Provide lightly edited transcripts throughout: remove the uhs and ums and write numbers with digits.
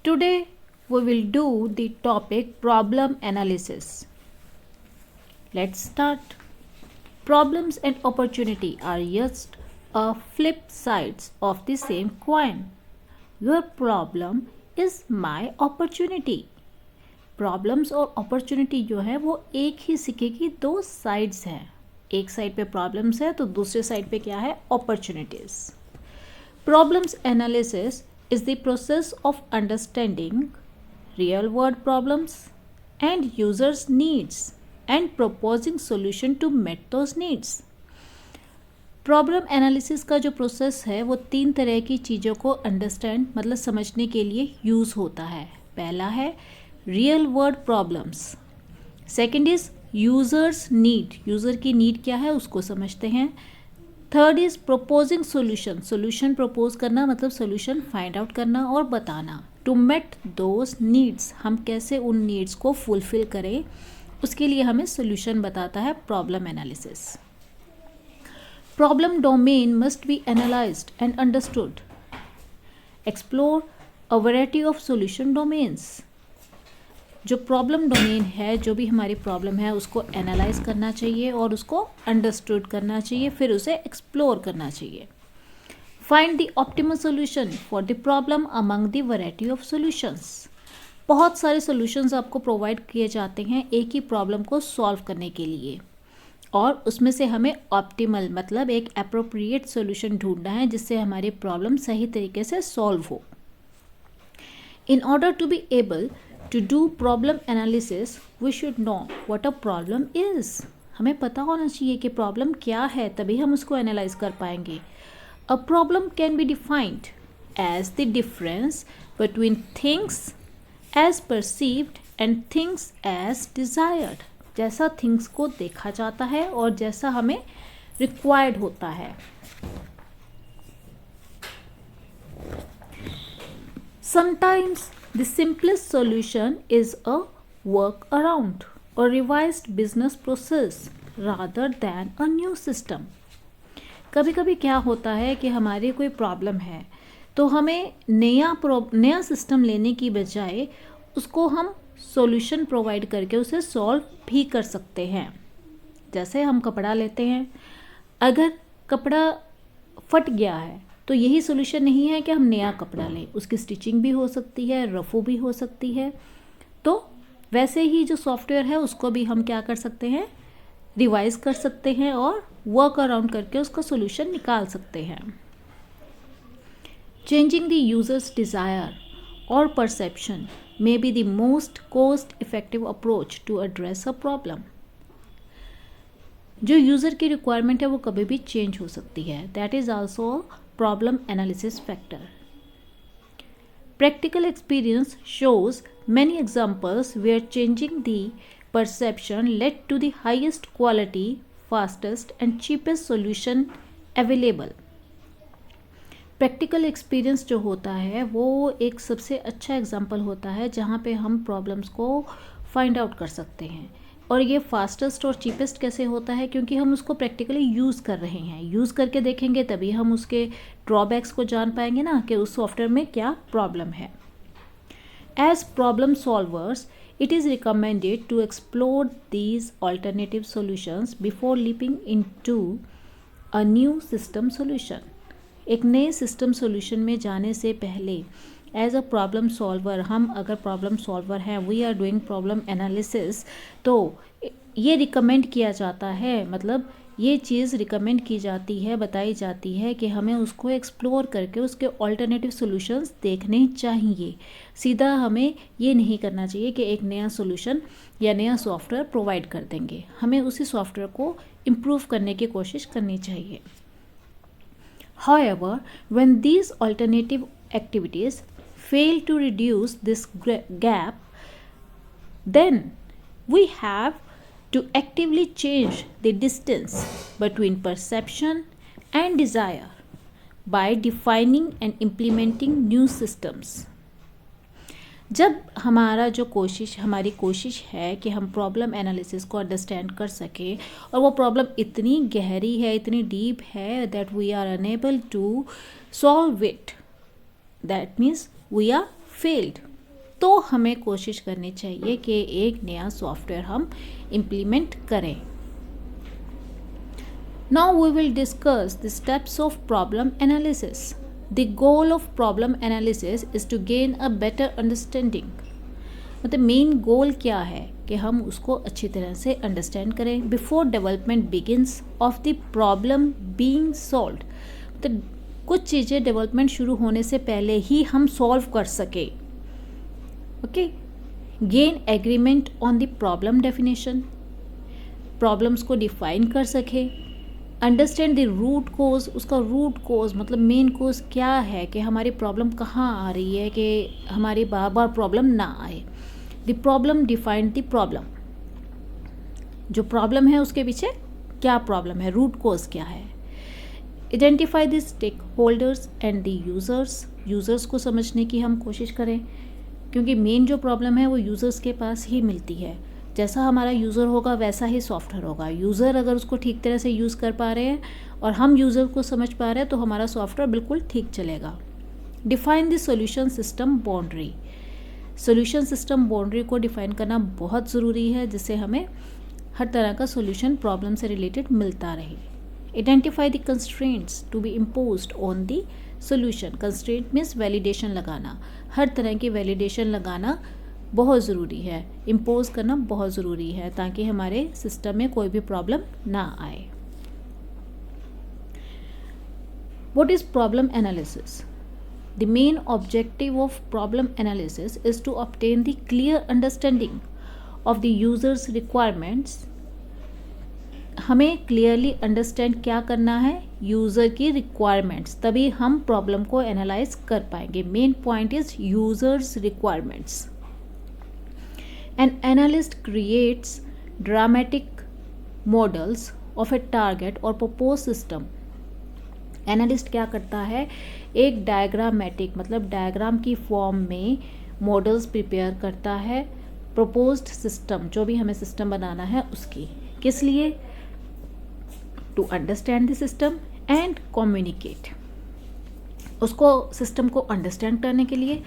Today we will do the topic problem analysis. Let's start. Problems and opportunity are just a flip sides of the same coin. Your problem is my opportunity. Problems और opportunity जो है वो एक ही सिक्के की दो sides हैं. एक साइड पे प्रॉब्लम्स है तो दूसरे साइड पे क्या है, opportunities. Problems analysis is the process of understanding real world problems and users needs and proposing solution to meet those needs. Problem analysis का जो प्रोसेस है वो तीन तरह की चीज़ों को अंडरस्टैंड मतलब समझने के लिए यूज़ होता है. पहला है real world problems. Second is users need, user की नीड क्या है उसको समझते हैं. Third is प्रोपोजिंग solution, solution propose करना मतलब सोल्यूशन फाइंड आउट करना और बताना. टू मेट दोज नीड्स, हम कैसे उन नीड्स को फुलफिल करें उसके लिए हमें सोल्यूशन बताता है problem analysis. Problem domain must be analysed and understood. Explore a variety of solution domains. जो प्रॉब्लम डोमेन है, जो भी हमारी प्रॉब्लम है उसको एनालाइज करना चाहिए और उसको अंडरस्टूड करना चाहिए, फिर उसे एक्सप्लोर करना चाहिए. Find the optimal solution for the problem among the variety of solutions. बहुत सारे सॉल्यूशंस आपको प्रोवाइड किए जाते हैं एक ही प्रॉब्लम को सॉल्व करने के लिए और उसमें से हमें ऑप्टिमल मतलब एक एप्रोप्रिएट सॉल्यूशन ढूंढना है जिससे हमारी प्रॉब्लम सही तरीके से सॉल्व हो. In order to be able to do problem analysis, we should know what a problem is. हमें पता होना चाहिए कि प्रॉब्लम क्या है, तभी हम उसको एनालाइज कर पाएंगे. A problem can be defined as the difference between things as perceived and things as desired. जैसा things को देखा जाता है और जैसा हमें required होता है. Sometimes the simplest solution is a workaround or revised business process rather than a new system. कभी कभी क्या होता है कि हमारी कोई प्रॉब्लम है तो हमें नया सिस्टम लेने की बजाय उसको हम सॉल्यूशन प्रोवाइड करके उसे सॉल्व भी कर सकते हैं. जैसे हम कपड़ा लेते हैं, अगर कपड़ा फट गया है तो यही सोल्यूशन नहीं है कि हम नया कपड़ा लें, उसकी स्टिचिंग भी हो सकती है, रफ़ू भी हो सकती है. तो वैसे ही जो सॉफ्टवेयर है उसको भी हम क्या कर सकते हैं, रिवाइज कर सकते हैं और वर्क अराउंड करके उसका सोल्यूशन निकाल सकते हैं. चेंजिंग द यूजर्स डिज़ायर और perception may be the most cost effective approach to address a problem. जो यूज़र की रिक्वायरमेंट है वो कभी भी चेंज हो सकती है. That is also problem analysis factor. Practical experience shows many examples where changing the perception led to the highest quality, fastest and cheapest solution available. Practical experience जो होता है वो एक सबसे अच्छा एग्जाम्पल होता है जहाँ पे हम प्रॉब्लम्स को फाइंड आउट कर सकते हैं. और ये फास्टेस्ट और चीपेस्ट कैसे होता है, क्योंकि हम उसको प्रैक्टिकली यूज़ कर रहे हैं. यूज़ करके देखेंगे तभी हम उसके ड्रॉबैक्स को जान पाएंगे ना कि उस सॉफ्टवेयर में क्या प्रॉब्लम है. As problem solvers it is recommended to explore these alternative solutions before leaping into a new system solution. एक नए सिस्टम सॉल्यूशन में जाने से पहले एज अ प्रॉब्लम सॉल्वर, हम अगर प्रॉब्लम सॉल्वर हैं, we are doing problem analysis, तो ये रिकमेंड किया जाता है, मतलब ये चीज़ रिकमेंड की जाती है, बताई जाती है कि हमें उसको एक्सप्लोर करके उसके ऑल्टरनेटिव सॉल्यूशंस देखने चाहिए. सीधा हमें ये नहीं करना चाहिए कि एक नया सॉल्यूशन या नया सॉफ्टवेयर प्रोवाइड कर देंगे. हमें उसी सॉफ्टवेयर को इम्प्रूव करने की कोशिश करनी चाहिए. However, when these alternative activities fail to reduce this gap, then we have to actively change the distance between perception and desire by defining and implementing new systems. जब हमारी कोशिश है कि हम प्रॉब्लम एनालिसिस को अंडरस्टैंड कर सकें और वो प्रॉब्लम इतनी गहरी है, इतनी डीप है that we are unable to solve it, that means we are failed. तो हमें कोशिश करनी चाहिए कि एक नया सॉफ्टवेयर हम इम्प्लीमेंट करें. Now we will discuss the steps of problem analysis. The goal of problem analysis is to gain a better understanding. मतलब मेन गोल क्या है कि हम उसको अच्छी तरह से अंडरस्टैंड करें before development begins of the problem being solved. मतलब कुछ चीज़ें डेवलपमेंट शुरू होने से पहले ही हम सॉल्व कर सके. Okay. Gain agreement on the problem definition, problems को डिफाइन कर सके. अंडरस्टैंड द रूट कोज, उसका रूट कोज मतलब मेन कोज क्या है कि हमारी प्रॉब्लम कहाँ आ रही है कि हमारी बार बार प्रॉब्लम ना आए. The problem define the problem, जो प्रॉब्लम है उसके पीछे क्या प्रॉब्लम है, रूट कोज क्या है. Identify the stakeholders and the users, users को समझने की हम कोशिश करें क्योंकि मेन जो प्रॉब्लम है वो यूज़र्स के पास ही मिलती है. जैसा हमारा यूज़र होगा वैसा ही सॉफ्टवेयर होगा. यूज़र अगर उसको ठीक तरह से यूज़ कर पा रहे हैं और हम यूज़र को समझ पा रहे हैं तो हमारा सॉफ्टवेयर बिल्कुल ठीक चलेगा. Define the solution system boundary, solution system boundary को डिफाइन करना बहुत ज़रूरी है जिससे हमें हर तरह का सॉल्यूशन प्रॉब्लम से रिलेटेड मिलता रहे. Identify the constraints to be imposed on the solution. Constraint means validation लगाना, हर तरह की वैलिडेशन लगाना बहुत ज़रूरी है, इम्पोज करना बहुत ज़रूरी है ताकि हमारे सिस्टम में कोई भी प्रॉब्लम ना आए. What is problem analysis? The main objective of problem analysis is to obtain the clear understanding of the users requirements. हमें क्लियरली अंडरस्टैंड क्या करना है, यूज़र की रिक्वायरमेंट्स, तभी हम प्रॉब्लम को एनालाइज कर पाएंगे. Main point is users requirements. An analyst creates dramatic models of a target or proposed system. Analyst क्या करता है, एक डायग्रामेटिक मतलब डायग्राम की फॉर्म में मॉडल्स प्रिपेयर करता है प्रपोज्ड सिस्टम, जो भी हमें सिस्टम बनाना है उसकी. किस लिए? To understand the system and communicate. उसको सिस्टम को अंडरस्टैंड करने के लिए,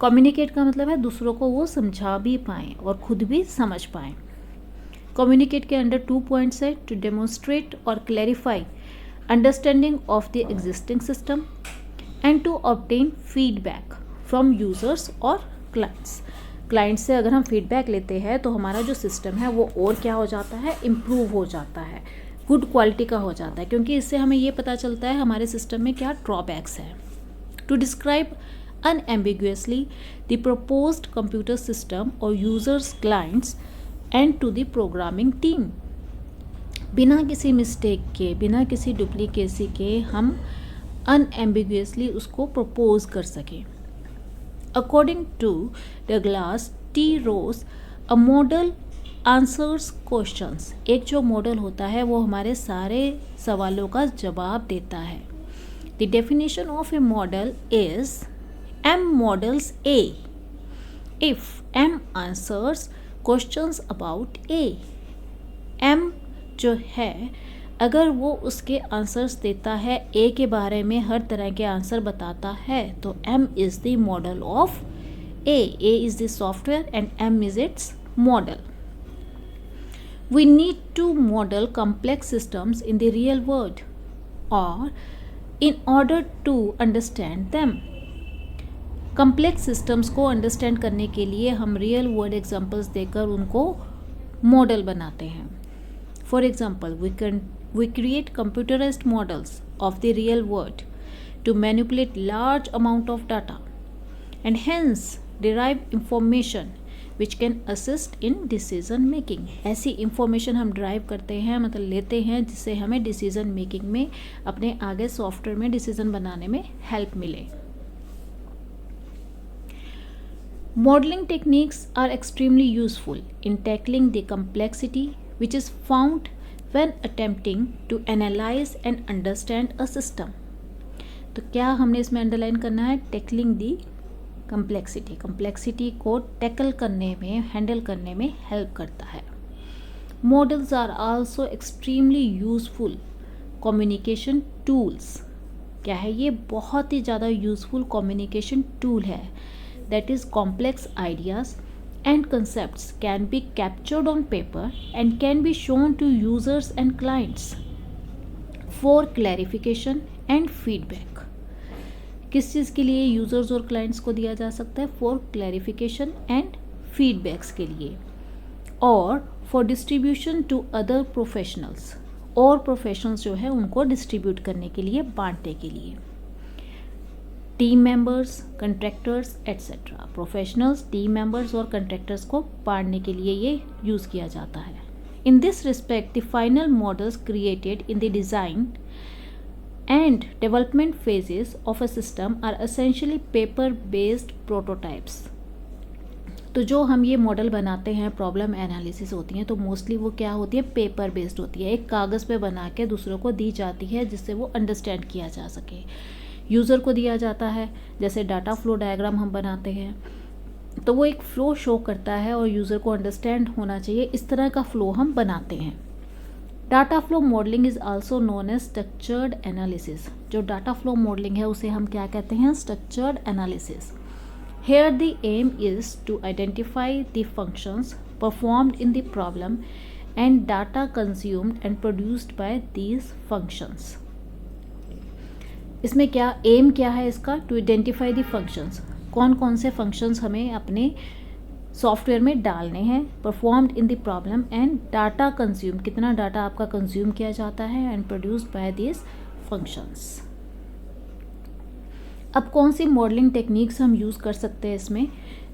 कम्युनिकेट का मतलब है दूसरों को वो समझा भी पाएँ और खुद भी समझ पाएँ. कम्युनिकेट के अंडर 2 पॉइंट्स है, टू डेमोन्स्ट्रेट और clarify understanding of the existing system and to obtain feedback from users और क्लाइंट्स. क्लाइंट से अगर हम फीडबैक लेते हैं तो हमारा जो सिस्टम है वो और क्या हो जाता है, इम्प्रूव हो जाता है, गुड क्वालिटी का हो जाता है, क्योंकि इससे हमें ये पता चलता है हमारे सिस्टम में क्या ड्रॉबैक्स है. To describe unambiguously the proposed computer system or users clients and to the programming team. बिना किसी मिस्टेक के, बिना किसी डुप्लीकेसी के हम unambiguously उसको प्रपोज कर सकें. According to Douglas T. Rose, a model answers questions. एक जो मॉडल होता है वो हमारे सारे सवालों का जवाब देता है. The definition of a model is M models A if M answers questions about A. M जो है अगर वो उसके आंसर्स देता है A के बारे में, हर तरह के आंसर बताता है, तो M is the model of A. A is the software and M is its model. We need to model complex systems in the real world or in order to understand them. Complex systems को understand करने के लिए हम real world examples देकर उनको model बनाते हैं. For example, we create computerized models of the real world to manipulate large amount of data and hence derive information which can assist in decision making. ऐसी information हम drive करते हैं, मतलब लेते हैं, जिससे हमें डिसीजन मेकिंग में, अपने आगे सॉफ्टवेयर में डिसीजन बनाने में हेल्प मिले. Modeling techniques are extremely useful in tackling the complexity which is found when attempting to analyze and understand a system. तो क्या हमने इसमें अंडरलाइन करना है, टैकलिंग दी कम्प्लेक्सिटी. कम्प्लेक्सिटी को टैकल करने में, हैंडल करने में हेल्प करता है. Models are also extremely useful communication tools. क्या है ये? बहुत ही ज़्यादा यूजफुल कम्युनिकेशन टूल है. that is complex ideas and concepts can be captured on paper and can be shown to users and clients for clarification and feedback. किस चीज़ के लिए यूज़र्स और क्लाइंट्स को दिया जा सकता है? फॉर क्लैरिफिकेशन एंड फीडबैक्स के लिए, और for distribution to other professionals, और प्रोफेशनल्स जो है उनको डिस्ट्रीब्यूट करने के लिए, बांटने के लिए, team members, contractors etcetera. Professionals, team members और कंट्रैक्टर्स को बांटने के लिए ये यूज़ किया जाता है। In this respect the final models created in the design and development phases of a system are essentially paper based prototypes। तो जो हम ये मॉडल बनाते हैं, प्रॉब्लम एनालिसिस होती हैं, तो मोस्टली वो क्या होती है? पेपर बेस्ड होती है, एक कागज़ पे बना के दूसरों को दी जाती है जिससे वो अंडरस्टैंड किया जा सके। यूज़र को दिया जाता है, जैसे डाटा फ्लो डायग्राम हम बनाते हैं तो वो एक फ़्लो शो करता है और यूज़र को अंडरस्टैंड होना चाहिए, इस तरह का फ़्लो हम बनाते हैं। Data flow modelling is also known as structured analysis. जो डाटा फ्लो मॉडलिंग है उसे हम क्या कहते हैं? Structured analysis. Here the aim is to identify the functions performed in the problem and data consumed and produced by these functions. इसमें क्या M क्या है इसका? टू आइडेंटिफाई द फंक्शंस, कौन कौन से फंक्शंस हमें अपने सॉफ्टवेयर में डालने हैं, performed in the problem and data consume, कितना डाटा आपका कंज्यूम किया जाता है, and produced by this functions. अब कौन सी मॉडलिंग टेक्निक्स हम यूज़ कर सकते हैं इसमें?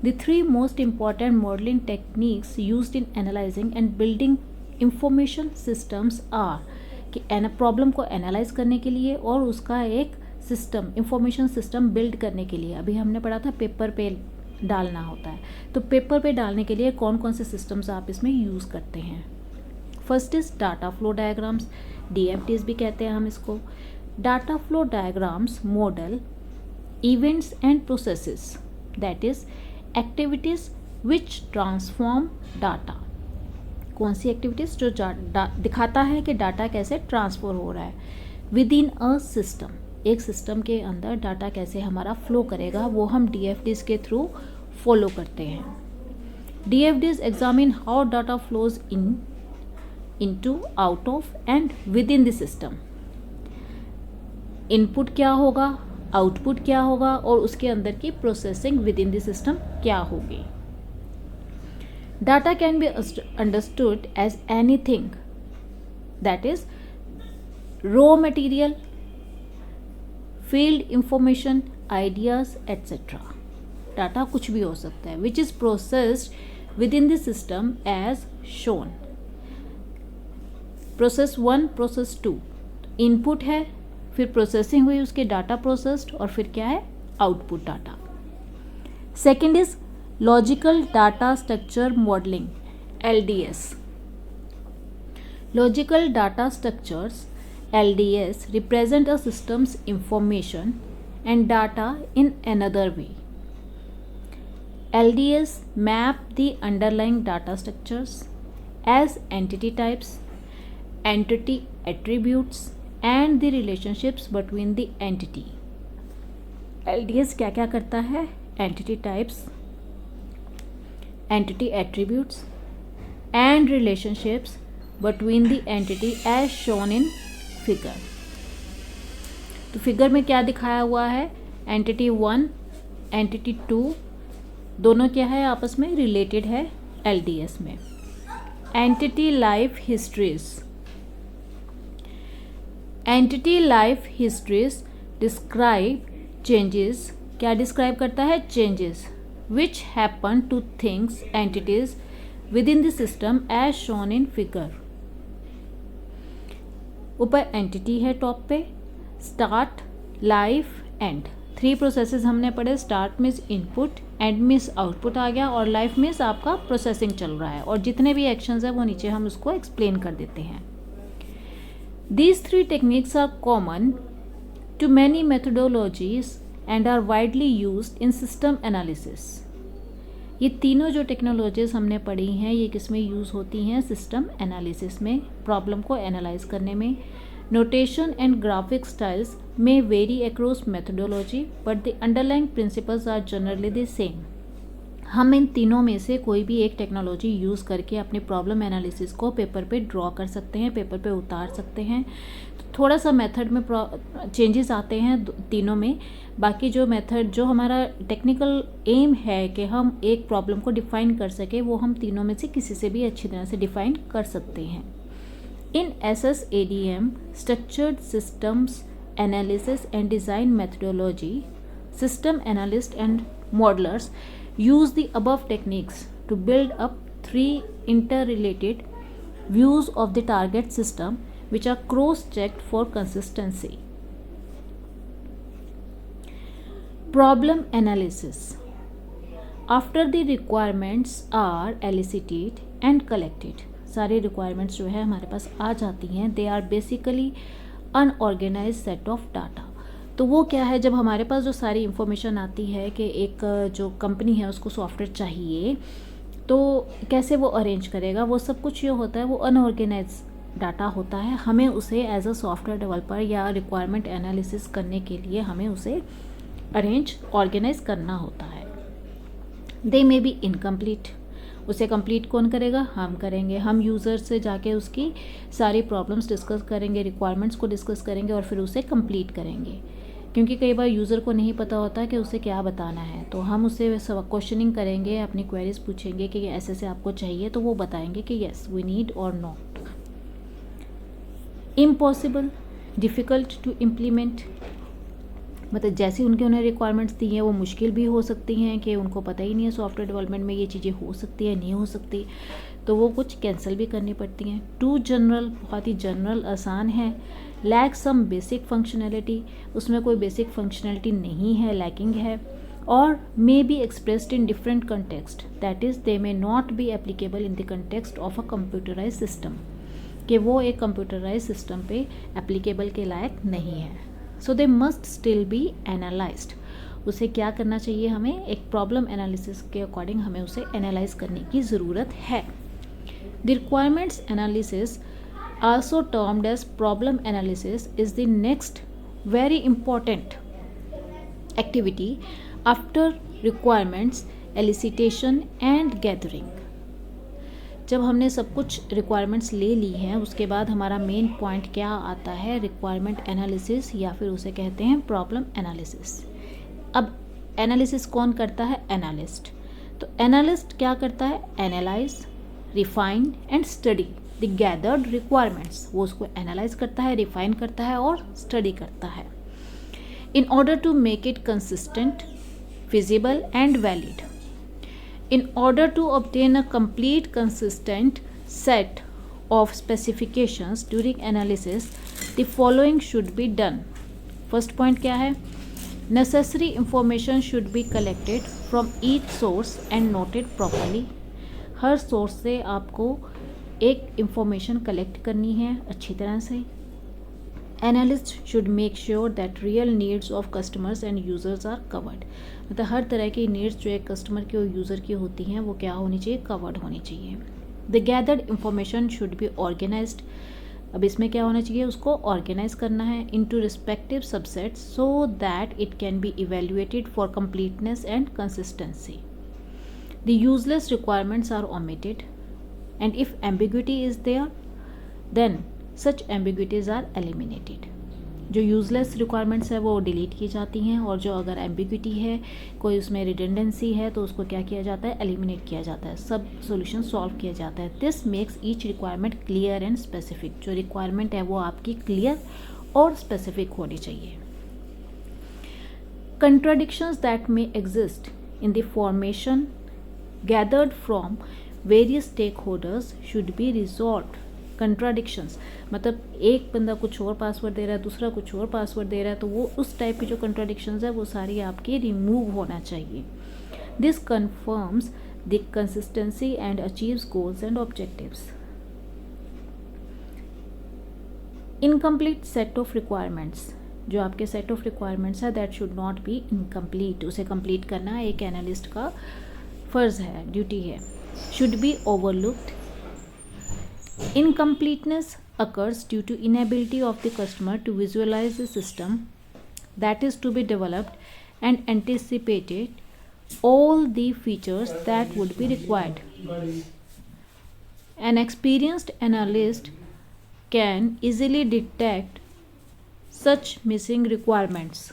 The 3 most important modelling techniques used in analysing and building information systems are, कि प्रॉब्लम को एनालाइज करने के लिए और उसका एक सिस्टम, इंफॉर्मेशन सिस्टम बिल्ड करने के लिए। अभी हमने पढ़ा था पेपर पे डालना होता है, तो पेपर पे डालने के लिए कौन कौन से सिस्टम्स आप इसमें यूज़ करते हैं? First is data flow diagrams, DFDs भी कहते हैं हम इसको। Data flow diagrams model events and processes, that is activities which transform data. कौन सी एक्टिविटीज़? जो दिखाता है कि डाटा कैसे ट्रांसफर हो रहा है विद इन अ सिस्टम, एक सिस्टम के अंदर डाटा कैसे हमारा फ्लो करेगा, वो हम DFDs के थ्रू फॉलो करते हैं। DFDs examine how data flows into, out of and within the system. Input क्या होगा, आउटपुट क्या होगा, और उसके अंदर की processing within the system क्या होगी। Data can be understood as anything, that is raw material, field information, ideas etcetera. Data कुछ भी हो सकता है, which is processed within the system as shown. Process 1, process 2 input है, फिर processing हुई उसके, डाटा प्रोसेस्ड, और फिर क्या है? Output data. Second is logical data structure modelling, LDS। Logical data structures LDS represent a system's information and data in another way. LDS map the underlying data structures as entity types, entity attributes, and the relationships between the entity. LDS क्या क्या करता है? Entity types, entity attributes, and relationships between the entity as shown in figure. तो figure में क्या दिखाया हुआ है? एंटिटी 1, एंटिटी 2 दोनों क्या है? आपस में रिलेटेड है LDS में। Entity life histories, entity life histories describe changes, क्या डिस्क्राइब करता है? Changes which happen to things, entities within the system as shown in figure. ऊपर एंटिटी है टॉप पे, स्टार्ट, लाइफ, एंड। 3 प्रोसेसेस हमने पढ़े। Start means input, end means output आ गया, और लाइफ मीन्स आपका प्रोसेसिंग चल रहा है, और जितने भी एक्शंस है वो नीचे हम उसको एक्सप्लेन कर देते हैं। These 3 techniques are common to many methodologies and are widely used in system analysis. ये तीनों जो टेक्नोलॉजीज हमने पढ़ी हैं ये किस में यूज़ होती हैं? सिस्टम एनालिसिस में, प्रॉब्लम को एनालाइज करने में। Notation and graphic styles may vary across methodology, but the underlying principles are generally the same. हम इन तीनों में से कोई भी एक टेक्नोलॉजी यूज़ करके अपने प्रॉब्लम एनालिसिस को पेपर पे ड्रॉ कर सकते हैं, पेपर पे उतार सकते हैं. तो थोड़ा सा मेथड में चेंजेस आते हैं तीनों में. बाकी जो मेथड, जो हमारा टेक्निकल एम है कि हम एक प्रॉब्लम को डिफ़ाइन कर सके, वो हम तीनों में से किसी से भी अच्छी तरह से डिफ़ाइन कर सकते हैं. इन SSADM, Structured Systems Analysis and Design Methodology, system analysts and modelers use the above techniques to build up 3 interrelated views of the target system, which are cross-checked for consistency. Problem analysis. After the requirements are elicited and collected, सारी requirements जो है हमारे पास आ जाती हैं, they are basically unorganized set of data. तो वो क्या है, जब हमारे पास जो सारी इन्फॉर्मेशन आती है कि एक जो कंपनी है उसको सॉफ्टवेयर चाहिए, तो कैसे वो अरेंज करेगा, वो सब कुछ ये होता है, वो अनऑर्गेनाइज डाटा होता है. हमें उसे एज अ सॉफ्टवेयर डेवलपर या रिक्वायरमेंट एनालिसिस करने के लिए हमें उसे अरेंज ऑर्गेनाइज करना होता है. दे मे बी इनकम्प्लीट. उसे कंप्लीट कौन करेगा? हम करेंगे. हम यूज़र से जाके उसकी सारी प्रॉब्लम्स डिस्कस करेंगे, रिक्वायरमेंट्स को डिस्कस करेंगे और फिर उसे कंप्लीट करेंगे. क्योंकि कई बार यूज़र को नहीं पता होता कि उसे क्या बताना है, तो हम उससे सब क्वेश्चनिंग करेंगे, अपनी क्वेरीज पूछेंगे कि ऐसे ऐसे आपको चाहिए, तो वो बताएंगे कि येस वी नीड और not. Impossible, difficult to implement, मतलब जैसी उन्हें रिक्वायरमेंट्स दी हैं वो मुश्किल भी हो सकती हैं कि उनको पता ही नहीं है सॉफ्टवेयर डेवलपमेंट में ये चीज़ें हो सकती है, नहीं हो सकती, तो वो कुछ कैंसिल भी करनी पड़ती हैं. टू जनरल, बहुत ही जनरल, आसान है. लैक सम बेसिक फंक्शनैलिटी, उसमें कोई बेसिक फंक्शनैलिटी नहीं है, लैकिंग है. और may be expressed in different context, that is they may not be applicable in the context of a computerize system, कि वो एक कंप्यूटराइज सिस्टम पे एप्लीकेबल के लायक नहीं है. So they must still be analysed. उसे क्या करना चाहिए, हमें एक प्रॉब्लम एनालिसिस के अकॉर्डिंग हमें उसे एनालाइज करने की ज़रूरत है. The requirements analysis, also termed as problem analysis, is the next very important activity after requirements elicitation and gathering. जब हमने सब कुछ रिक्वायरमेंट्स ले ली हैं, उसके बाद हमारा मेन पॉइंट क्या आता है, रिक्वायरमेंट एनालिसिस, या फिर उसे कहते हैं प्रॉब्लम एनालिसिस. अब एनालिसिस कौन करता है? एनालिस्ट. तो एनालिस्ट क्या करता है? Analyse, refine and study the gathered requirements. वो उसको एनालाइज करता है, रिफाइन करता है और स्टडी करता है. In order to make it consistent, feasible and valid. In order to obtain a complete consistent set of specifications during analysis, the following should be done. First point क्या है? Necessary information should be collected from each source and noted properly. Her source से आपको एक information collect करनी है अच्छी तरह से. Analysts should make sure that real needs of customers and users are covered. मतलब हर तरह की नीड्स जो एक कस्टमर की और यूज़र की होती हैं वो क्या होनी चाहिए? कवर्ड होनी चाहिए. The gathered information should be organised. अब इसमें क्या होना चाहिए? उसको ऑर्गेनाइज करना है into respective subsets so that it can be evaluated for completeness and consistency. The useless requirements are omitted and if ambiguity is there then such ambiguities are eliminated. जो useless requirements है वो delete की जाती हैं, और जो अगर ambiguity है, कोई उसमें रिडेंडेंसी है, तो उसको क्या किया जाता है? एलिमिनेट किया जाता है, सब सोल्यूशन सॉल्व किया जाता है. This makes each requirement clear and specific. जो रिक्वायरमेंट है वो आपकी क्लियर और स्पेसिफिक होनी चाहिए. Contradictions that may exist in the formation gathered from various stakeholders should be resolved. Contradictions मतलब एक बंदा कुछ और पासवर्ड दे रहा है, दूसरा कुछ और पासवर्ड दे रहा है, तो वो उस टाइप की जो कंट्राडिक्शंस है वो सारी आपकी रिमूव होना चाहिए. This confirms the consistency and achieves goals and objectives. Incomplete set of requirements, जो आपके सेट ऑफ रिक्वायरमेंट्स है that should not be incomplete. उसे कंप्लीट करना एक एनालिस्ट का फ़र्ज़ है, ड्यूटी है. Should be overlooked Incompleteness occurs due to inability of the customer to visualize the system that is to be developed and anticipated all the features that would be required. An experienced analyst can easily detect such missing requirements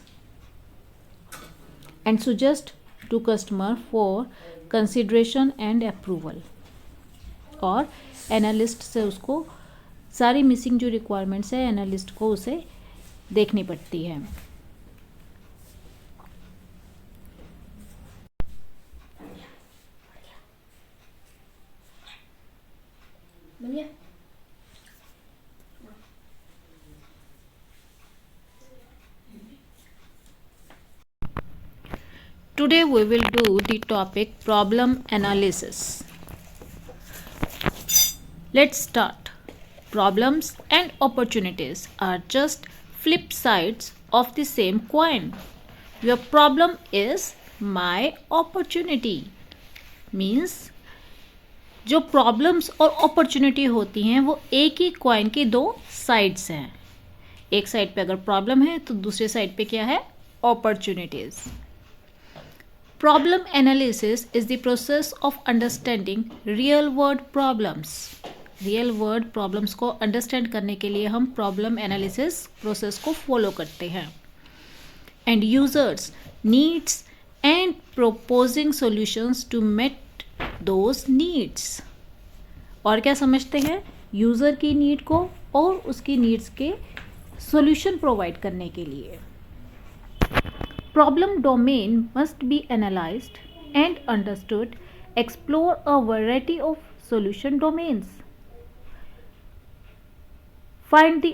and suggest to customer for consideration and approval. और analyst से उसको सारी missing जो requirements है analyst को उसे देखनी पड़ती है. Today we will do the topic problem analysis. Let's start. Problems and opportunities are just flip sides of the same coin. Your problem is my opportunity. Means जो प्रॉब्लम्स और opportunity होती हैं वो एक ही कॉइन की दो साइड्स हैं. एक साइड पे अगर प्रॉब्लम है तो दूसरे साइड पे क्या है, opportunities. Problem analysis is the process of understanding real world problems. Real world problems को अंडरस्टैंड करने के लिए हम प्रॉब्लम एनालिसिस प्रोसेस को फॉलो करते हैं. And users needs and proposing solutions to meet those needs. और क्या समझते हैं, यूज़र की नीड को और उसकी नीड्स के सॉल्यूशन प्रोवाइड करने के लिए. Problem domain must be analysed and understood. Explore a variety of solution domains. Find the